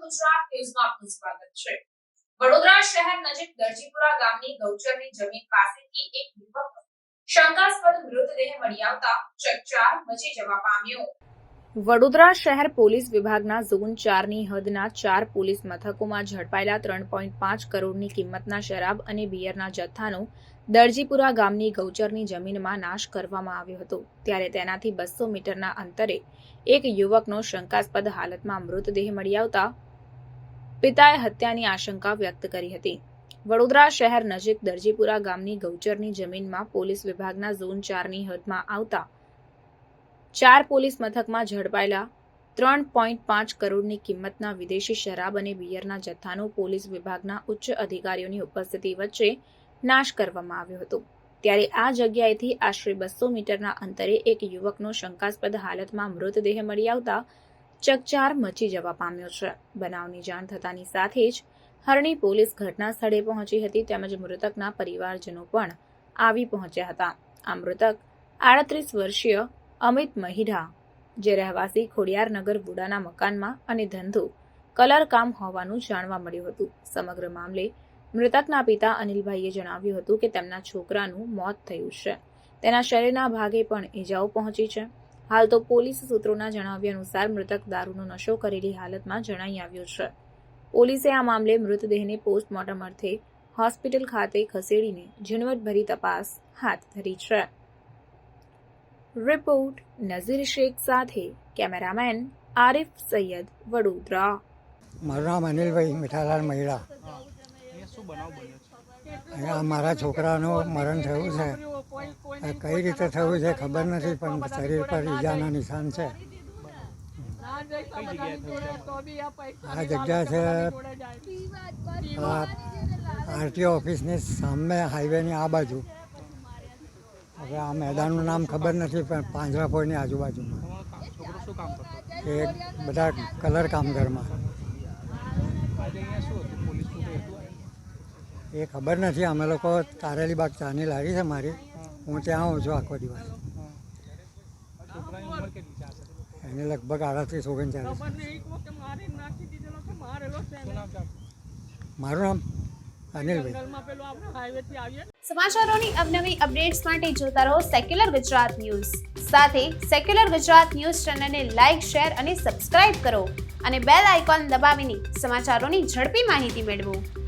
ગુજરાત ન્યૂઝમાં આપનું સ્વાગત છે। વડોદરા શહેર નજીક દરજીપુરા ગામની ગૌચરની જમીન પાસેથી એક યુવકનો શંકાસ્પદ મૃતદેહ મળી આવતા ચકચાર મચી જવા પામ્યો। વડોદરા શહેર પોલીસ વિભાગના ઝોન 4 ની હદના 4 પોલીસ મથકોમાં ઝડપાયેલા 3.5 કરોડની કિંમતના શરાબ અને બિયરના જથ્થાનો દરજીપુરા ગામની ગૌચરની જમીનમાં નાશ કરવામાં આવ્યો હતો। ત્યારે તેનાથી 200 મીટરના અંતરે એક યુવકનો શંકાસ્પદ હાલતમાં મૃતદેહ મળી આવતા પિતાએ હત્યાની આશંકા વ્યક્ત કરી હતી। વડોદરા શહેર નજીક દરજીપુરા ગામની ગૌચરની જમીનમાં પોલીસ વિભાગના ઝોન 4 ની હદમાં આવતા 4 પોલીસ મથકમાં ઝડપાયેલા 3.5 કરોડની કિંમતના વિદેશી શરાબ અને બિયરના જથ્થાનો પોલીસ વિભાગના ઉચ્ચ અધિકારીઓની ઉપસ્થિતિ વચ્ચે નાશ કરવામાં આવ્યો હતો। ત્યારે આ જગ્યાએથી આશરે 200 મીટરના અંતરે એક યુવકનો શંકાસ્પદ હાલતમાં મૃતદેહ મળી આવતા ચકચાર મચી જવા પામ્યો છે। બનાવની જાણ થતાની સાથે જ હરણી પોલીસ ઘટના સ્થળે પહોંચી હતી તેમજ મૃતકના પરિવારજનો પણ આવી પહોંચ્યા હતા। આ મૃતક 38 વર્ષીય અમિત મહિડા જે રહેવાસી ખોડિયારનગર વુડાના મકાનમાં અને ધંધો કલરકામ હોવાનું જાણવા મળ્યું હતું। સમગ્ર મામલે મૃતકના પિતા અનિલભાઈએ જણાવ્યું હતું કે તેમના છોકરાનું મોત થયું છે, તેના શરીરના ભાગે પણ ઈજાઓ પહોંચી છે। હાલ તો પોલીસ સૂત્રોના જણાવ્યા અનુસાર મૃતક દારૂનો નશો કરેલી હાલતમાં જણાઈ આવ્યો છે। પોલીસે આ મામલે મૃતદેહને પોસ્ટમોર્ટમ અર્થે હોસ્પિટલ ખાતે ખસેડીને ઝીણવટભરી તપાસ હાથ ધરી છે। રિપોર્ટ નઝીર શેખ સાથે કેમેરામેન આરિફ સૈયદ, વડોદરા। મારું નામ અનિલભાઈ મીઠાલાલ મહિડા। અહીંયા મારા છોકરાનું મરણ થયું છે। કઈ રીતે થયું છે ખબર નથી, પણ શરીર પર ઈજાના નિશાન છે। આ જગ્યા છે આરટીઓ ઓફિસની સામે, હાઈવેની આ બાજુ। હવે આ મેદાનનું નામ ખબર નથી, પણ પાંજરાપોળની આજુબાજુમાં એ બધા કલર કામગરમાં એ ખબર નથી। અમે લોકો તારેલી બાગ ચાની લારી છે મારી, હું ત્યાં આવું છું આખો દિવસ। એને લગભગ 38-39। મારું નામ અનિલભાઈ। સમાચારોની અવનવી અપડેટ્સ માટે જોતા રહો સેક્યુલર ગુજરાત ન્યૂઝ। સાથે સેક્યુલર ગુજરાત ન્યૂઝ ચેનલને લાઇક, શેર અને સબસ્ક્રાઇબ કરો અને બેલ આઇકોન દબાવીને સમાચારોની ઝડપી માહિતી મેળવો।